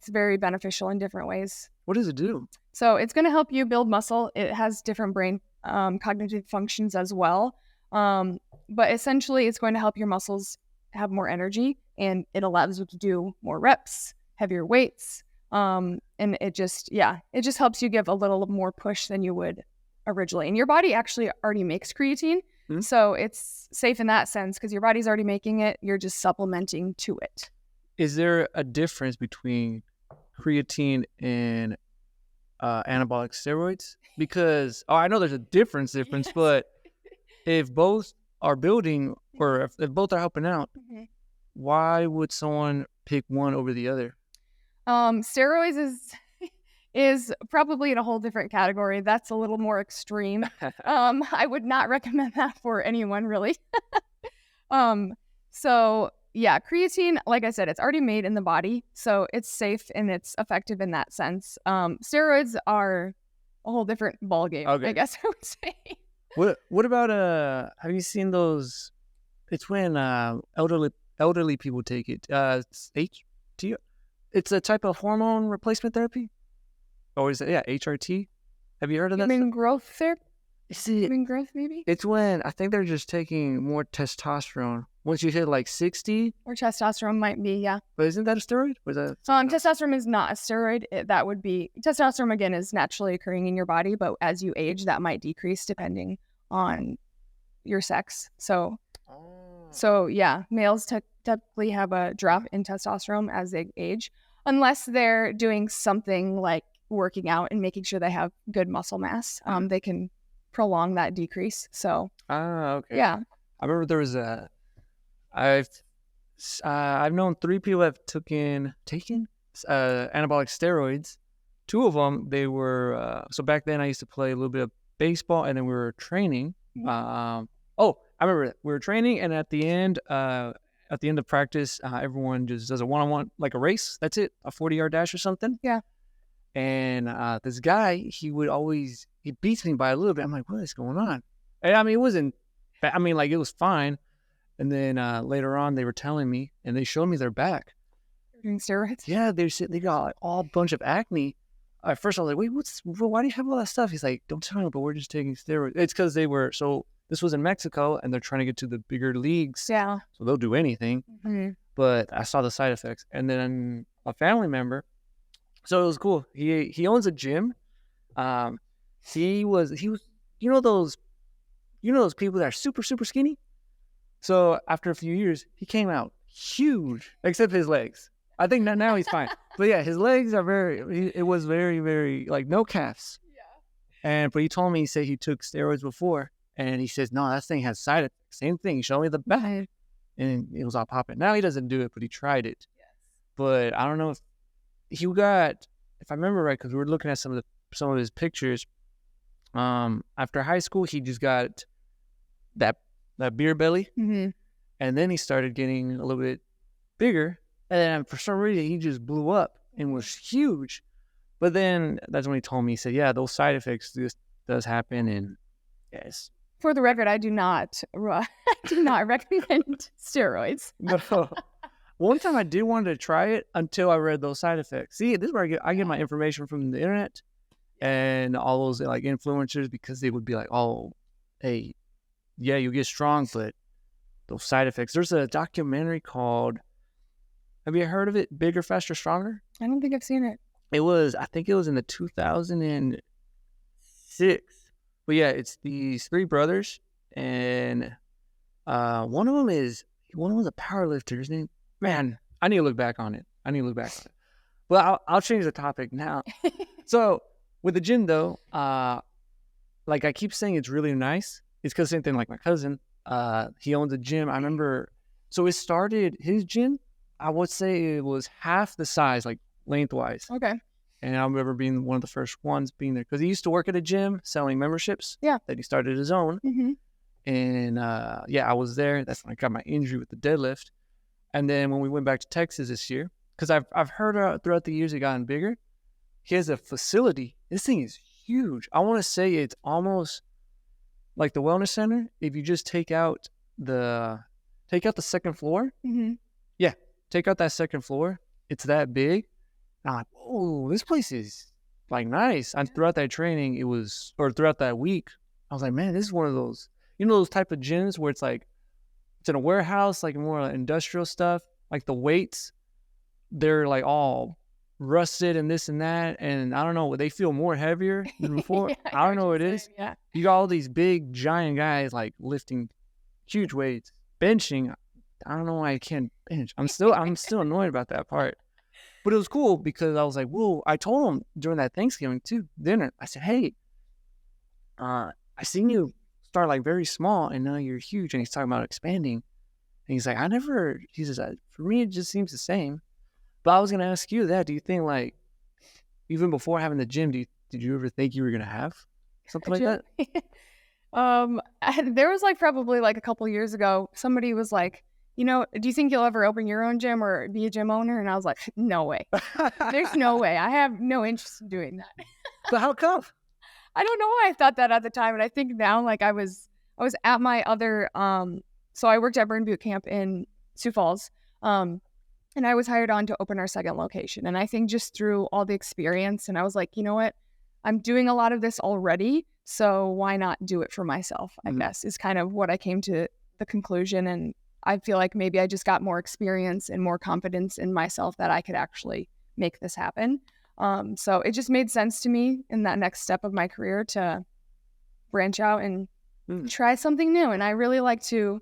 B: very beneficial in different ways.
A: What does it do?
B: So it's going to help you build muscle. It has different brain cognitive functions as well. But essentially, it's going to help your muscles have more energy, and it allows you to do more reps, heavier weights. And it just helps you give a little more push than you would originally. And your body actually already makes creatine.
A: Mm-hmm.
B: So it's safe in that sense because your body's already making it. You're just supplementing to it.
A: Is there a difference between creatine and anabolic steroids? Because I know there's a difference,
B: Yes.
A: but if both are building or if both are helping out, why would someone pick one over the other?
B: Steroids is probably in a whole different category. That's a little more extreme. I would not recommend that for anyone, really. So yeah, creatine, like I said, it's already made in the body, so it's safe and it's effective in that sense. Steroids are a whole different ballgame,
A: Okay.
B: I guess I would say.
A: What about have you seen those? It's when elderly people take it. It's HT. It's a type of hormone replacement therapy. Or is it HRT? Have you heard of
B: You
A: that?
B: mean growth therapy?
A: You
B: mean growth maybe?
A: It's when I think they're just taking more testosterone. Once you hit like 60,
B: Or testosterone might be, yeah.
A: but isn't that a steroid? Or is that
B: Testosterone is not a steroid. That would be testosterone again is naturally occurring in your body, but as you age, that might decrease depending on your sex. So yeah, males typically have a drop in testosterone as they age, unless they're doing something like working out and making sure they have good muscle mass. They can prolong that decrease. So
A: okay.
B: yeah,
A: I remember there was I've known 3 people that have taken anabolic steroids. 2 of them, they were so back then I used to play a little bit of baseball, and then we were training. I remember it. We were training, and at the end of practice, everyone just does a one-on-one, like a race. That's it, a 40-yard dash or something.
B: Yeah.
A: And this guy, he beats me by a little bit. I'm like, what is going on? And, I mean, it wasn't bad. I mean, like, it was fine. And then later on, they were telling me, and they showed me their back.
B: Doing steroids.
A: Yeah, they got like all bunch of acne. At first, I was like, wait, why do you have all that stuff? He's like, don't tell me, but we're just taking steroids. It's because this was in Mexico, and they're trying to get to the bigger leagues.
B: Yeah.
A: So they'll do anything.
B: Mm-hmm.
A: But I saw the side effects. And then a family member, so it was cool. He owns a gym. He was those people that are super, super skinny. So after a few years, he came out huge, except his legs. I think now he's fine. But yeah, his legs are it was very, very, like, no calves. Yeah. But he told me, he said he took steroids before, and he says, no, that thing has side effects. Same thing. He showed me the back, and it was all popping. Now he doesn't do it, but he tried it. Yes. But I don't know if I remember right, because we were looking at some of his pictures. After high school, he just got that beer belly, and then he started getting a little bit bigger, and then for some reason he just blew up and was huge. But then that's when he told me, he said, yeah, those side effects does happen. And yes.
B: For the record, I do not recommend steroids.
A: No. One time I did want to try it until I read those side effects. See, this is where I get my information from the internet and all those like influencers, because they would be like, oh, hey, yeah, you get strong, but those side effects. There's a documentary called, have you heard of it? Bigger, Faster, Stronger?
B: I don't think I've seen it.
A: I think it was in the 2006. But yeah, it's these three brothers, and one of them was a power lifter. His name, man, I need to look back on it. Well, I'll change the topic now. So with the gym though, like I keep saying it's really nice. It's because same thing like my cousin, he owns a gym. I remember, so it started, his gym, I would say it was half the size, like lengthwise.
B: Okay.
A: And I remember being one of the first ones being there because he used to work at a gym selling memberships.
B: Yeah.
A: That he started his own.
B: Mm-hmm.
A: And yeah, I was there. That's when I got my injury with the deadlift. And then when we went back to Texas this year, because I've heard throughout the years it gotten bigger. He has a facility. This thing is huge. I want to say it's almost like the wellness center. If you just take out the second floor.
B: Mm-hmm.
A: Yeah, take out that second floor. It's that big. And I'm like, oh, this place is like nice. And throughout that training, throughout that week, I was like, man, this is one of those, those type of gyms where it's like, it's in a warehouse, like more industrial stuff, like the weights, they're like all rusted and this and that. And I don't know, they feel more heavier than before.
B: Yeah,
A: I don't know what it is.
B: Yeah.
A: You got all these big giant guys like lifting huge weights, benching. I don't know why I can't bench. I'm still annoyed about that part. But it was cool because I was like, whoa, I told him during that Thanksgiving dinner, I said, hey, I seen you start like very small and now you're huge. And he's talking about expanding. And he's like, he says, for me, it just seems the same. But I was going to ask you that. Do you think like, even before having the gym, did you ever think you were going to have something like that?
B: There was like probably like a couple years ago, somebody was like, do you think you'll ever open your own gym or be a gym owner? And I was like, no way. There's no way. I have no interest in doing that.
A: So how come?
B: I don't know why I thought that at the time. And I think now, like I was at my other, so I worked at Burn Boot Camp in Sioux Falls. And I was hired on to open our second location. And I think just through all the experience, and I was like, you know what? I'm doing a lot of this already. So why not do it for myself, I guess, is kind of what I came to the conclusion. And I feel like maybe I just got more experience and more confidence in myself that I could actually make this happen. So it just made sense to me in that next step of my career to branch out and try something new. And I really like to,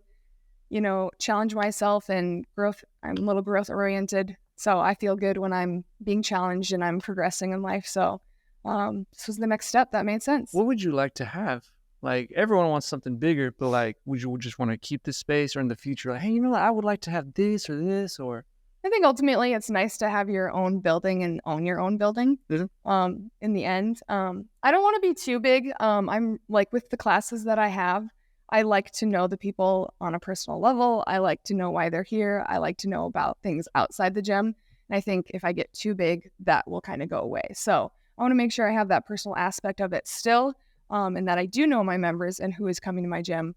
B: challenge myself and growth. I'm a little growth oriented. So I feel good when I'm being challenged and I'm progressing in life. So this was the next step that made sense.
A: What would you like to have? Like everyone wants something bigger, but like, would you just want to keep this space, or in the future, like, hey, I would like to have this or this, or?
B: I think ultimately it's nice to have your own building and own your own building. Mm-hmm. In the end, I don't want to be too big. I'm like with the classes that I have, I like to know the people on a personal level. I like to know why they're here. I like to know about things outside the gym. And I think if I get too big, that will kind of go away. So I want to make sure I have that personal aspect of it still. And that I do know my members and who is coming to my gym.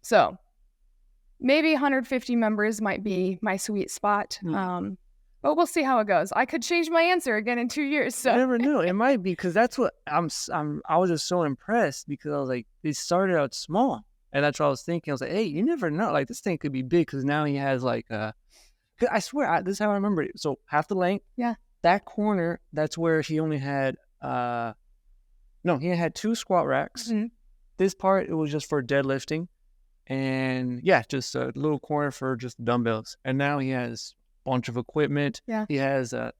B: So maybe 150 members might be my sweet spot. But we'll see how it goes. I could change my answer again in 2 years. So
A: I never knew. It might be because that's what I was just so impressed because I was like, it started out small. And that's what I was thinking. I was like, hey, you never know. Like this thing could be big because now he has like, I swear, this is how I remember it. So half the length.
B: Yeah.
A: That corner, that's where he only had, he had 2 squat racks. Mm-hmm. This part, it was just for deadlifting. And yeah, just a little corner for just dumbbells. And now he has a bunch of equipment.
B: Yeah.
A: He has a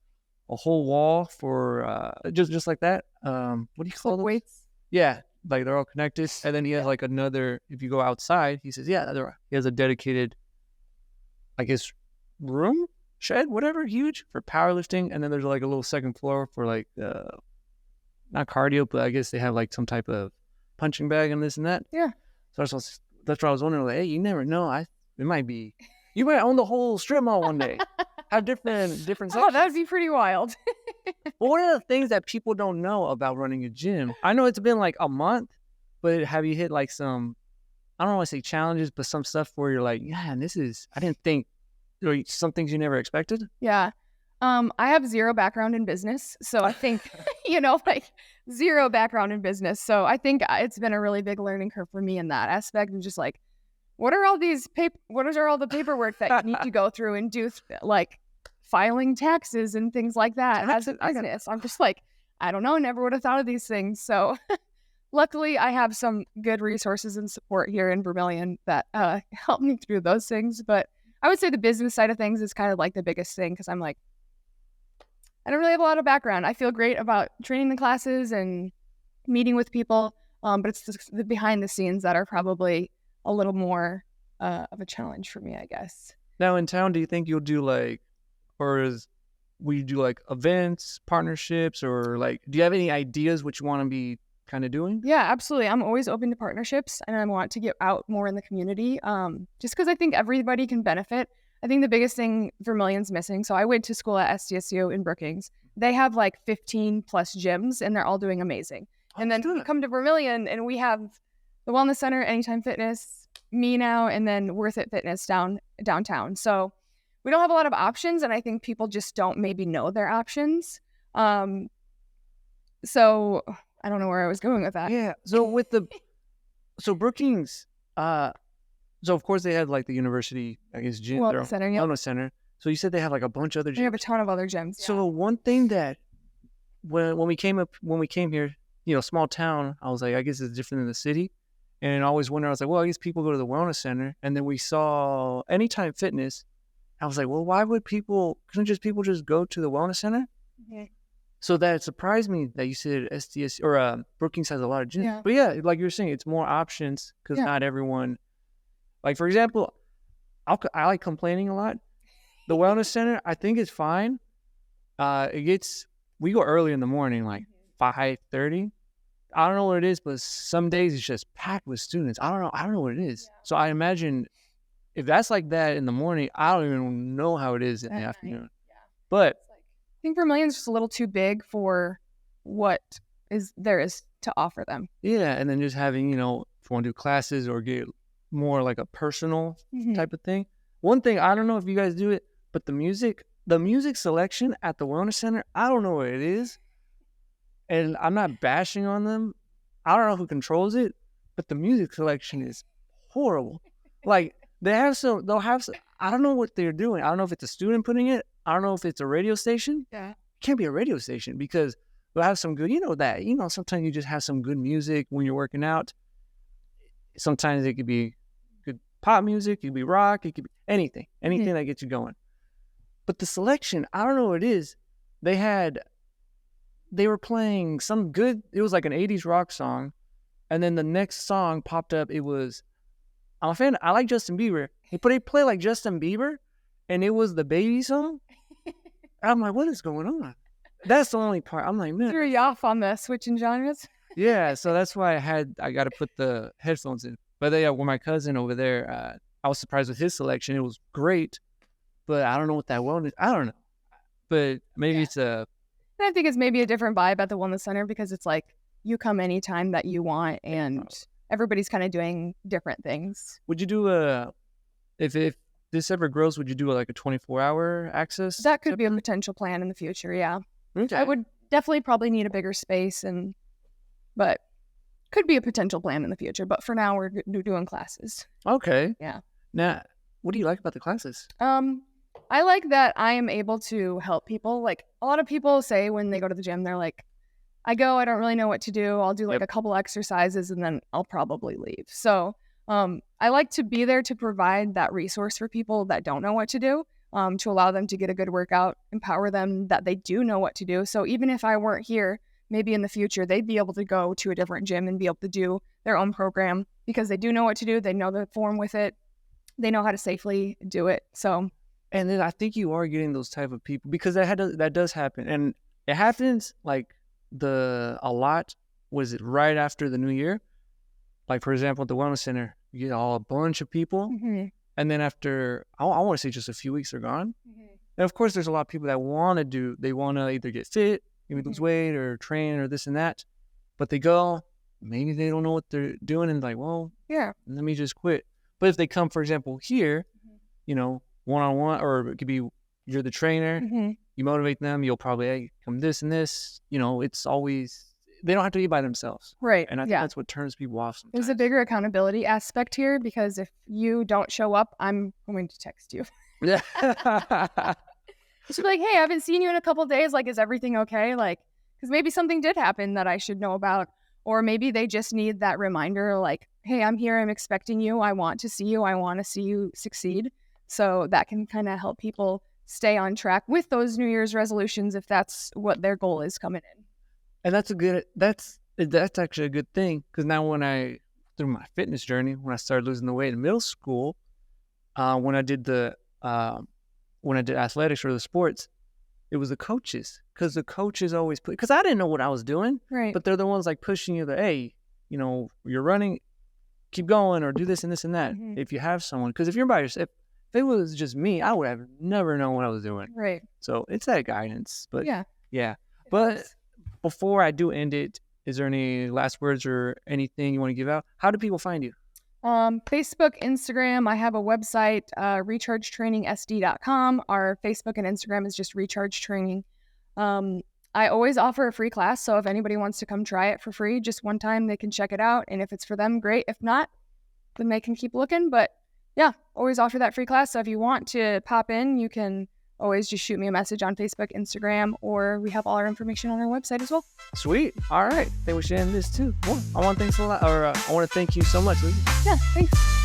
A: whole wall for just like that. What do you call it?
B: Weights.
A: Yeah, like they're all connected. And then he has like another, if you go outside, he says, yeah, he has a dedicated, I guess, room, shed, whatever, huge for powerlifting. And then there's like a little second floor for like, not cardio, but I guess they have like some type of punching bag and this and that.
B: Yeah.
A: So that's what I was wondering. Like, hey, you never know. You might own the whole strip mall one day. have different sections.
B: Oh, that would be pretty wild.
A: But what are the things that people don't know about running a gym? I know it's been like a month, but have you hit like some, I don't want to say challenges, but some stuff where you're like, yeah, and I didn't think, or some things you never expected?
B: Yeah. I have zero background in business. So I think, like zero background in business. So I think it's been a really big learning curve for me in that aspect. And just like, what are all the paperwork that you need to go through and do, like filing taxes and things like that as a business? I'm just like, I don't know. Never would have thought of these things. So luckily, I have some good resources and support here in Vermillion that help me through those things. But I would say the business side of things is kind of like the biggest thing because I'm like, I don't really have a lot of background. I feel great about training the classes and meeting with people, but it's the behind the scenes that are probably a little more of a challenge for me, I guess.
A: Now in town, do you think you'll do like, will you do like events, partnerships, or like, do you have any ideas what you want to be kind of doing?
B: Yeah, absolutely. I'm always open to partnerships and I want to get out more in the community just because I think everybody can benefit. I think the biggest thing Vermillion's missing. So I went to school at SDSU in Brookings. They have like 15 plus gyms and they're all doing amazing. And then we come to Vermillion and we have the Wellness Center, Anytime Fitness, me now, and then Worth It Fitness downtown. So we don't have a lot of options and I think people just don't maybe know their options. So I don't know where I was going with that.
A: Yeah. So so Brookings, so of course they had like the university, I guess, gym,
B: Wellness Center, yep.
A: Wellness Center. So you said they have like a bunch of other gyms.
B: They have a ton of other gyms.
A: So one thing that when we came here, small town, I was like, I guess it's different than the city. And I always wondered, I was like, well, I guess people go to the Wellness Center. And then we saw Anytime Fitness. I was like, well, why would people just go to the Wellness Center?
B: Mm-hmm.
A: So that surprised me that you said SDS or Brookings has a lot of gyms.
B: Yeah.
A: But yeah, like you're saying, it's more options because not everyone. Like for example, I like complaining a lot. The Wellness Center, I think it's fine. We go early in the morning, like 5:30. I don't know what it is, but some days it's just packed with students. I don't know what it is. Yeah. So I imagine if that's like that in the morning, I don't even know how it is in the afternoon. Yeah. But
B: I think Vermillion's just a little too big for what there is to offer them.
A: Yeah, and then just having, if you want to do classes or get more like a personal type of thing. One thing, I don't know if you guys do it, but the music selection at the Wellness Center, I don't know what it is. And I'm not bashing on them. I don't know who controls it, but the music selection is horrible. Like they'll have some, I don't know what they're doing. I don't know if it's a student putting it. I don't know if it's a radio station.
B: Yeah.
A: It can't be a radio station because they'll have some good, sometimes you just have some good music when you're working out. Sometimes it could be good pop music, it could be rock, it could be anything that gets you going. But the selection, I don't know what it is. They were playing some good, it was like an 80s rock song. And then the next song popped up. It was, I'm a fan, I like Justin Bieber. They play like Justin Bieber and it was the Baby song. I'm like, what is going on? That's the only part. I'm like, man.
B: Threw you off on the switching genres?
A: Yeah, so that's why I got to put the headphones in. But yeah, with my cousin over there, I was surprised with his selection. It was great, but I don't know what that one is. I don't know. But maybe it's a...
B: And I think it's maybe a different vibe at the Wellness Center because it's like you come anytime that you want and everybody's kind of doing different things.
A: Would you do if this ever grows, would you do like a 24-hour access?
B: That could be a potential plan in the future, yeah.
A: Okay.
B: I would definitely probably need a bigger space, but could be a potential plan in the future. But for now, we're doing classes.
A: Okay.
B: Yeah.
A: Now, what do you like about the classes?
B: I like that I am able to help people. Like a lot of people say when they go to the gym, they're like, I don't really know what to do. I'll do like a couple exercises and then I'll probably leave. So I like to be there to provide that resource for people that don't know what to do, to allow them to get a good workout, empower them that they do know what to do. So even if I weren't here, maybe in the future, they'd be able to go to a different gym and be able to do their own program because they do know what to do. They know the form with it. They know how to safely do it. So,
A: and then I think you are getting those type of people because that does happen. And it happens like a lot. Was it right after the new year? Like, for example, at the Wellness Center, you get a bunch of people. Mm-hmm. And then after, I want to say just a few weeks are gone. Mm-hmm. And of course, there's a lot of people that they want to either get fit, maybe lose weight or train or this and that, but they go, maybe they don't know what they're doing and like, well,
B: Yeah.
A: let me just quit. But if they come, for example, here, you know, one-on-one, or it could be you're the trainer, you motivate them, you'll probably, hey, come this and this, you know, it's always, they don't have to be by themselves.
B: Right.
A: And I think that's what turns people off sometimes.
B: There's a bigger accountability aspect here because if you don't show up, I'm going to text you.
A: Yeah.
B: She'll be like, hey, I haven't seen you in a couple of days. Like, is everything okay? Like, because maybe something did happen that I should know about. Or maybe they just need that reminder, like, hey, I'm here. I'm expecting you. I want to see you. I want to see you succeed. So that can kind of help people stay on track with those New Year's resolutions if that's what their goal is coming in.
A: And that's actually a good thing, because now through my fitness journey, when I started losing the weight in middle school, when I did athletics or the sports, it was the coaches, because the coaches always because I didn't know what I was doing,
B: right?
A: But they're the ones like pushing you that, hey, you know, you're running, keep going, or do this and this and that. If you have someone, because if you're by yourself, if it was just me, I would have never known what I was doing.
B: Right.
A: So it's that guidance. But yeah. But before I do end it, is there any last words or anything you want to give out? How do people find you?
B: Facebook, Instagram. I have a website, rechargetrainingsd.com. Our Facebook and Instagram is just Recharge Training. I always offer a free class, so if anybody wants to come try it for free, just one time, they can check it out. And if it's for them, great. If not, then they can keep looking. But yeah, always offer that free class. So if you want to pop in, you can always just shoot me a message on Facebook, Instagram, or we have all our information on our website as well.
A: Sweet. All right. I think we should end this too. Well, I want to thank you so much, Lizzy.
B: Yeah, thanks.